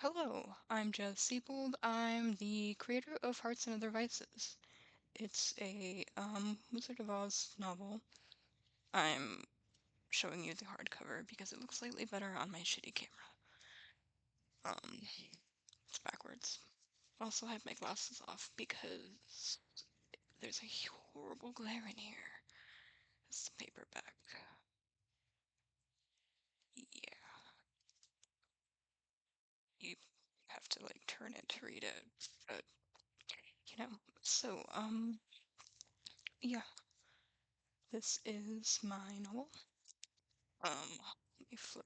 Hello, I'm Jez Siebold. I'm the creator of Hearts and Other Vices. It's a Wizard of Oz novel. I'm showing you the hardcover because it looks slightly better on my shitty camera. It's backwards. Also, I have my glasses off because there's a horrible glare in here. It's the paperback. Yeah, you have to like turn it to read it, but you know. So, yeah, this is my novel. Let me flip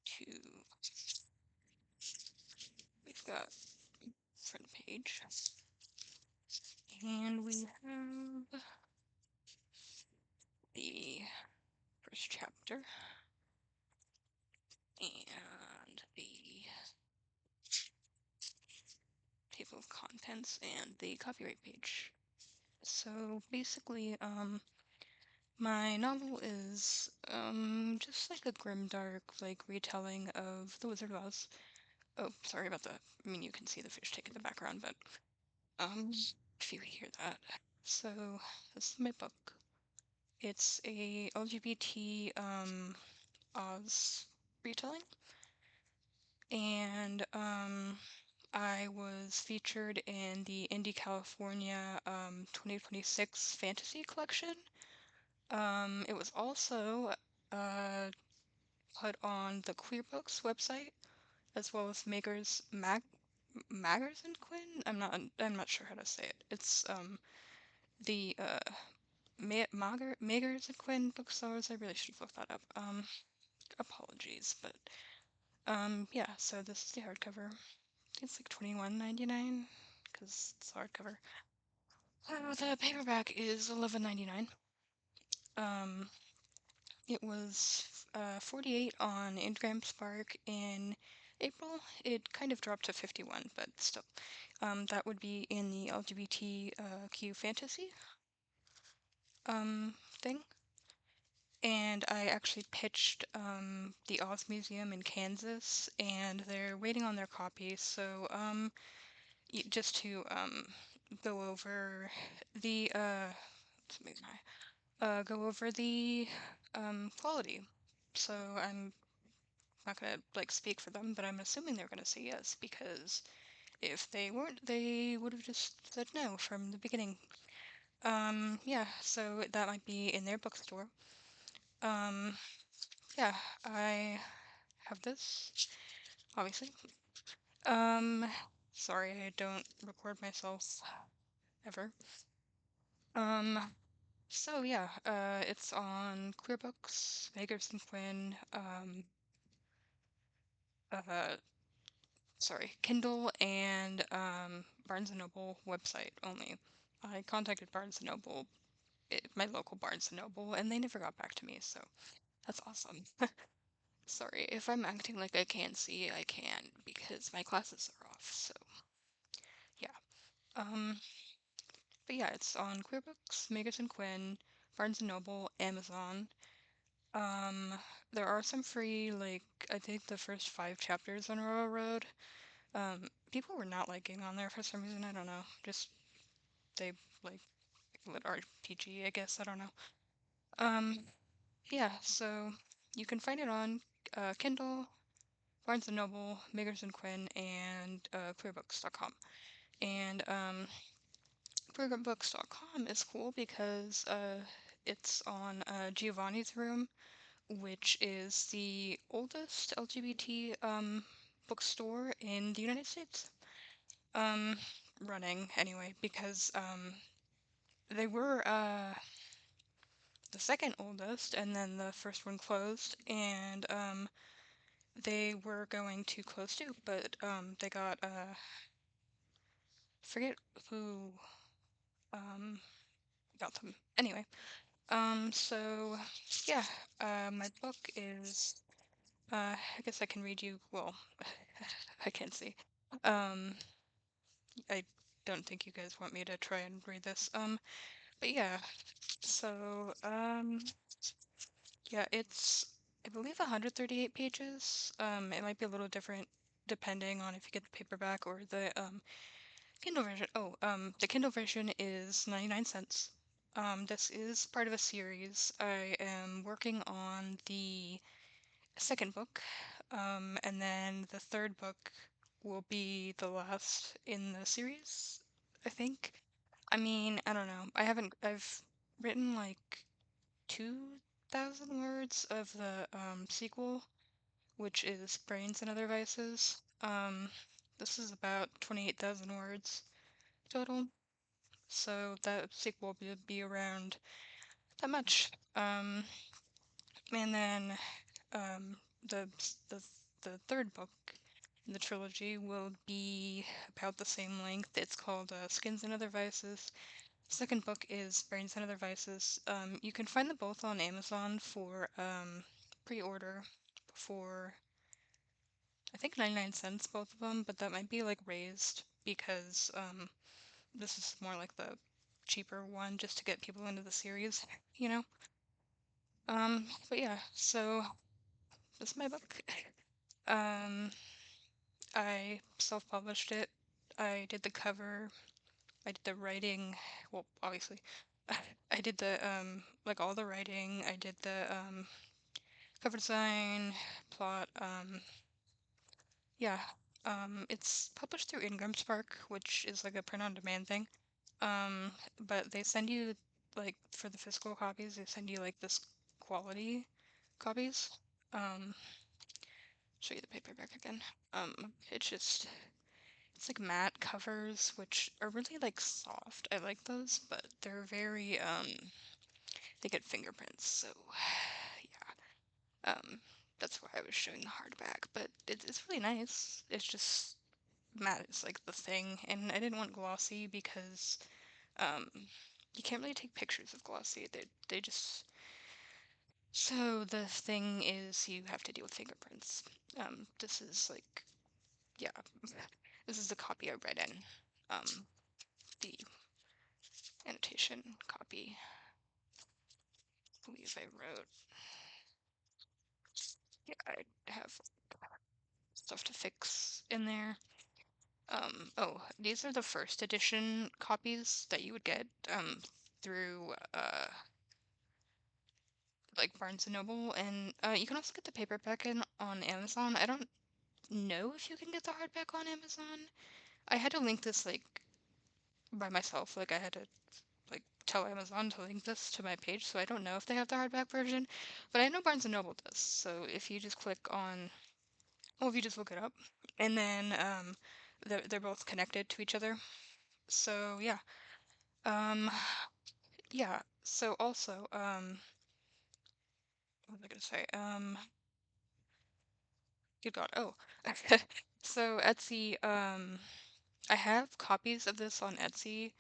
to. We've got front page, and we have the first chapter and the table of contents and the copyright page. So basically, my novel is just like a grimdark like retelling of The Wizard of Oz. Oh, sorry about the. I mean, you can see the fish tank in the background, but um, if you hear that. So this is my book. It's a LGBT Oz retelling, and I was featured in the Indie California 2026 Fantasy Collection. It was also uh, put on the Queer Books website as well as Maggers and Quinn. I'm not sure how to say it. It's the Maggers and Quinn bookstores. I really should have looked that up. Apologies, but yeah, so this is the hardcover. It's like 21.99 because it's hardcover. The paperback is 11.99. Um, it was 48 on Instagram Spark in April. It kind of dropped to 51, but still. That would be in the LGBTQ fantasy thing. And I actually pitched the Oz Museum in Kansas, and they're waiting on their copy. So just to go over the let's make my go over the quality. So I'm not gonna like speak for them, but I'm assuming they're gonna say yes because if they weren't, they would have just said no from the beginning. Yeah, so that might be in their bookstore. Um, yeah, I have this, obviously. Um, sorry, I don't record myself ever. Um, so yeah, it's on Clearbooks, Magers and Quinn, uh, sorry, Kindle and Barnes and Noble website only. I contacted Barnes and Noble, my local Barnes and Noble, and they never got back to me, so that's awesome. Sorry, if I'm acting like I can't see, I can because my glasses are off, so yeah. Um, but yeah, it's on Clearbooks, Magers and Quinn, Barnes and Noble, Amazon. Um, there are some free, like, I think the first 5 chapters on Railroad. People were not liking on there for some reason. I don't know. Just they like lit RPG, I guess. I don't know. Um, yeah. So you can find it on Kindle, Barnes and Noble, Makers and Quinn, and clearbooks.com. And clearbooks.com is cool because it's on Giovanni's Room, which is the oldest LGBT bookstore in the United States. Um, Running anyway, because they were the second oldest, and then the first one closed, and they were going to close too, but they got forget who um got them. Anyway, so yeah, my book is I guess I can read you. Well, I can't see. Um, I don't think you guys want me to try and read this. But yeah, so yeah, it's I believe 138 pages. It might be a little different depending on if you get the paperback or the Kindle version. Oh, the Kindle version is 99 cents. This is part of a series. I am working on the second book, and then the third book will be the last in the series, I think. I mean, I don't know. I've written like 2,000 words of the sequel, which is Brains and Other Vices. This is about 28,000 words total, so that sequel will be around that much. And then um, the the the third book in the trilogy will be about the same length. It's called Skins and Other Vices. Second book is Brains and Other Vices. You can find them both on Amazon for pre-order for I think 99 cents both of them, but that might be like raised because this is more like the cheaper one just to get people into the series, you know. But yeah, so this is my book. Um, I self-published it. I did the cover. I did the writing. Well, obviously, I did the like all the writing. I did the cover design, plot. Yeah. It's published through Ingram Spark, which is like a print-on-demand thing. But they send you like for the physical copies, they send you like this quality copies. Um, show you the paperback again. It's just it's like matte covers, which are really like soft. I like those, but they're very they get fingerprints, so yeah. That's why I was showing the hardback, but it's really nice. It's just matte is like the thing, and I didn't want glossy because um you can't really take pictures of glossy. They just so the thing is you have to deal with fingerprints. This is like yeah, this is the copy I read in. The annotation copy. I believe I wrote. Yeah, I have stuff to fix in there. Oh, these are the first edition copies that you would get through like Barnes and Noble, and you can also get the paperback in on Amazon. I don't know if you can get the hardback on Amazon. I had to link this like by myself. Like I had to like tell Amazon to link this to my page, so I don't know if they have the hardback version, but I know Barnes and Noble does. So if you just click on, well, if you just look it up, and then they're both connected to each other. So yeah, um, yeah. So also, what was I gonna say? Good God. Oh, so Etsy. I have copies of this on Etsy.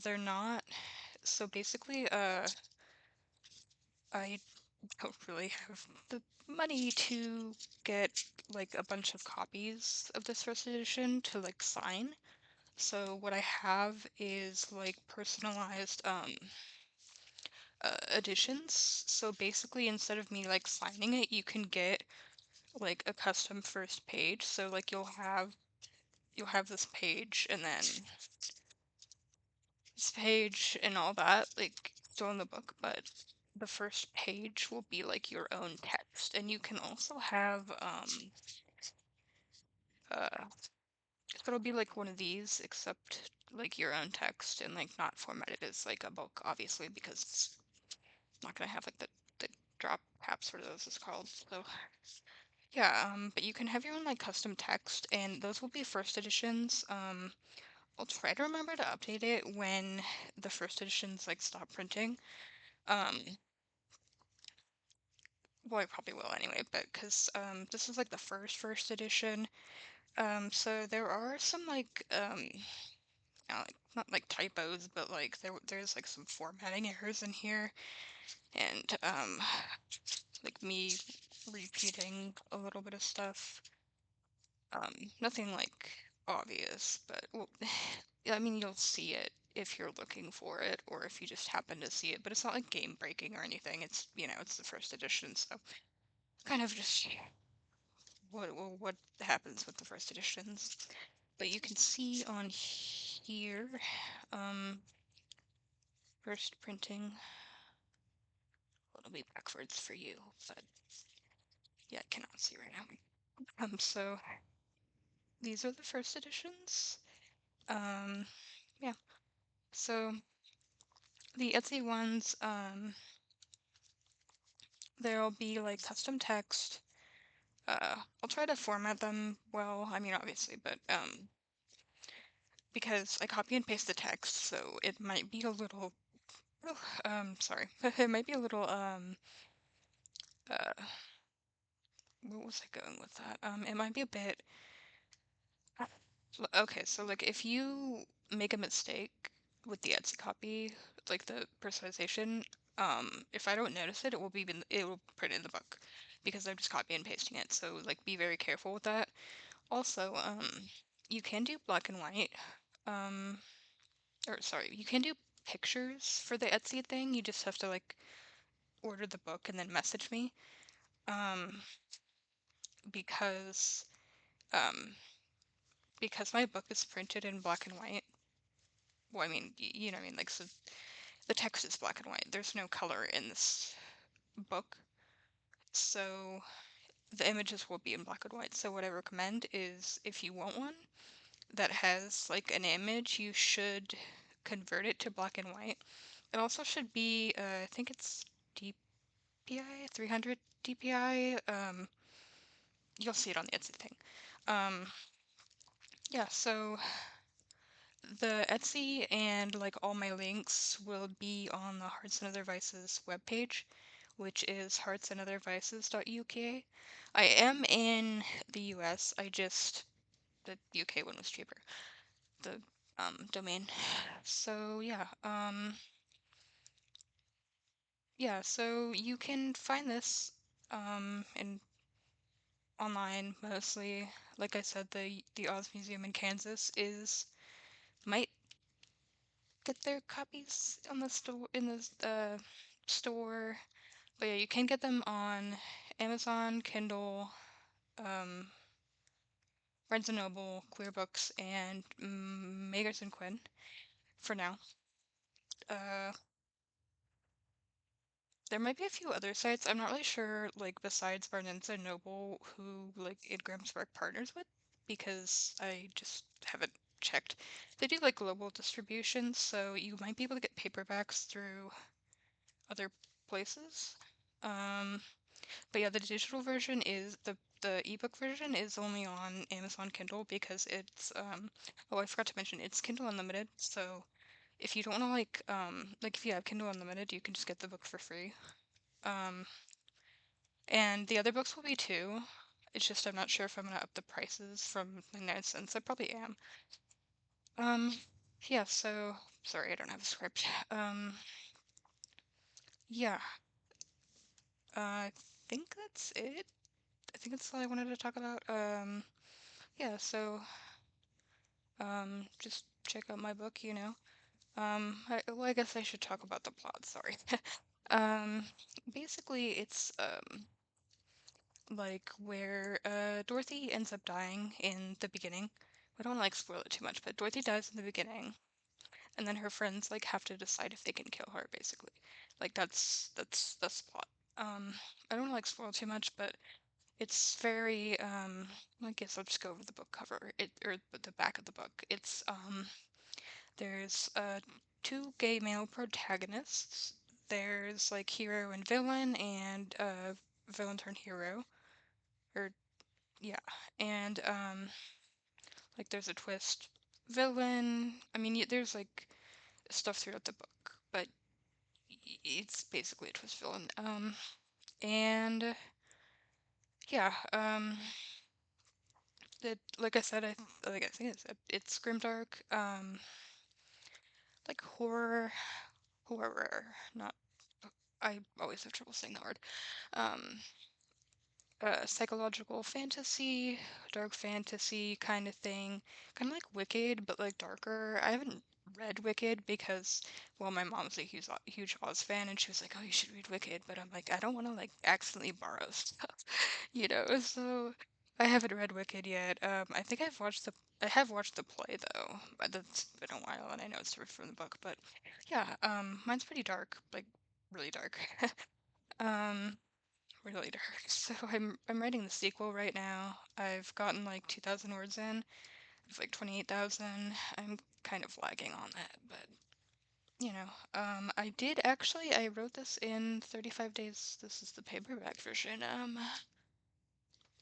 They're not. So basically, I don't really have the money to get like a bunch of copies of this first edition to like sign. So what I have is like personalized editions. So basically instead of me like signing it, you can get like a custom first page. So like you'll have this page and then this page and all that like still in the book, but the first page will be like your own text, and you can also have uh so it'll be like one of these except like your own text and like not formatted as like a book, obviously, because it's not gonna have like the drop caps, what those is called. So yeah, but you can have your own like custom text, and those will be first editions. I'll try to remember to update it when the first editions like stop printing. Um, well, I probably will anyway, but because this is like the first edition. So there are some like like not like typos, but like there's like some formatting errors in here, and like me repeating a little bit of stuff. Nothing like obvious, but well, I mean you'll see it if you're looking for it or if you just happen to see it. But it's not like game breaking or anything. It's, it's the first edition, so kind of just what happens with the first editions. But you can see on here, um, first printing. It'll be backwards for you, but yeah, I cannot see right now. So these are the first editions. Um, yeah. So the Etsy ones, there'll be like custom text. I'll try to format them well. I mean, obviously, but because I copy and paste the text, so it might be a little. Oh, sorry. It might be a little. Uh, what was I going with that? It might be a bit. Okay, so like if you make a mistake with the Etsy copy, like the personalization, if I don't notice it, it will print in the book because I'm just copy and pasting it. So like be very careful with that. Also, you can do black and white. Um, or sorry, you can do pictures for the Etsy thing. You just have to like order the book and then message me. Um, because um because my book is printed in black and white. Well, I mean, you know what I mean? Like, so the text is black and white. There's no color in this book. So the images will be in black and white. So what I recommend is if you want one that has like an image, you should convert it to black and white. It also should be, I think it's DPI, 300 DPI. You'll see it on the Etsy thing. Um, yeah, so the Etsy and like all my links will be on the Hearts and Other Vices webpage, which is heartsandothervices.uk. I am in the US. The UK one was cheaper. The domain. So so you can find this in online mostly. Like I said, the Oz Museum in Kansas is might get their copies on the store in the store. But yeah, you can get them on Amazon, Kindle, um, Barnes& and Noble, Clearbooks, and Makers and Quinn for now. Uh, there might be a few other sites. I'm not really sure, like, besides Barnes& and Noble, who, like, Ingram Spark partners with, because I just haven't checked. They do, like, global distribution, so you might be able to get paperbacks through other places. But yeah, the digital version is the ebook version is only on Amazon Kindle because it's oh, I forgot to mention it's Kindle Unlimited. So if you don't want to like if you have Kindle Unlimited, you can just get the book for free. Um and the other books will be too. It's just I'm not sure if I'm gonna up the prices from 99¢. I probably am. Um yeah, so sorry, I don't have a script. Yeah. I think that's it. I think that's all I wanted to talk about. Yeah, so just check out my book, you know. Well, I guess I should talk about the plot, sorry. Um, basically it's like where Dorothy ends up dying in the beginning. I don't want to like spoil it too much, but Dorothy dies in the beginning, and then her friends like have to decide if they can kill her, basically. Like that's the plot. I don't want to like spoil too much, but it's very I guess I'll just go over the book cover. Or the back of the book. There's two gay male protagonists. There's like hero and villain and villain turned hero. Or yeah. And like there's a twist villain. I mean there's like stuff throughout the book, but it's basically a twist villain. And yeah, like I said, like I think it's grimdark, like horror, not. I always have trouble saying the word. Um, Psychological fantasy, dark fantasy kind of thing, kind of like Wicked, but like darker. I haven't read Wicked because, well, my mom's a huge Oz fan, and she was like, "Oh, you should read Wicked," but I'm like, I don't want to like accidentally borrow stuff, you know. So I haven't read Wicked yet. I have watched the play though, but that's been a while, and I know it's from the book. But yeah, mine's pretty dark, like really dark. Um, really dark. So I'm writing the sequel right now. I've gotten like 2,000 words in. It's like 28,000. I'm kind of lagging on that, but you know, I wrote this in 35 days. This is the paperback version.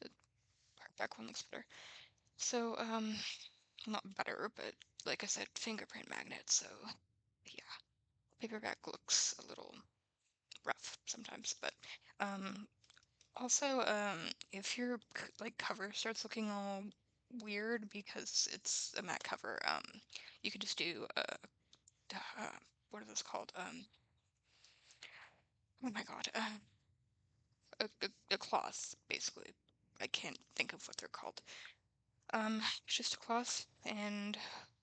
The hardback one looks better. So, not better, but like I said, fingerprint magnet. So, yeah, paperback looks a little rough sometimes, but, um, also, if your like cover starts looking all weird because it's a matte cover, you could just do uh what are those called? Oh my God, a cloth basically. I can't think of what they're called. Just a cloth and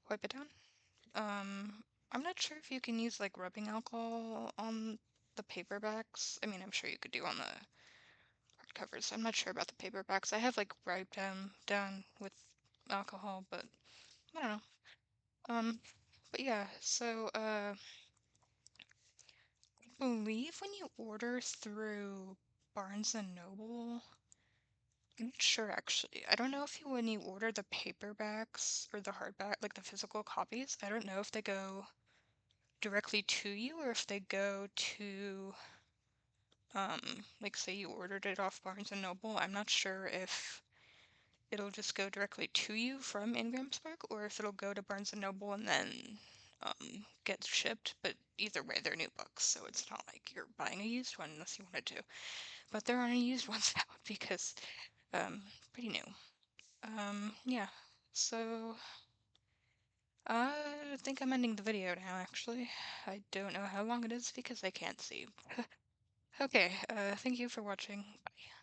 wipe it down. I'm not sure if you can use like rubbing alcohol on the paperbacks. I mean, I'm sure you could do on the hardcovers. I'm not sure about the paperbacks. I have like wiped them down with alcohol, but I don't know. Um, but yeah, so I believe when you order through Barnes and Noble, I'm not sure actually. I don't know if you when you order the paperbacks or the hardback, like the physical copies, I don't know if they go directly to you or if they go to like say you ordered it off Barnes and Noble. I'm not sure if it'll just go directly to you from Ingramsburg or if it'll go to Barnes and Noble and then get shipped. But either way, they're new books, so it's not like you're buying a used one unless you wanted to. But there aren't any used ones out because pretty new. Yeah. So I think I'm ending the video now, actually. I don't know how long it is because I can't see. Okay, thank you for watching. Bye.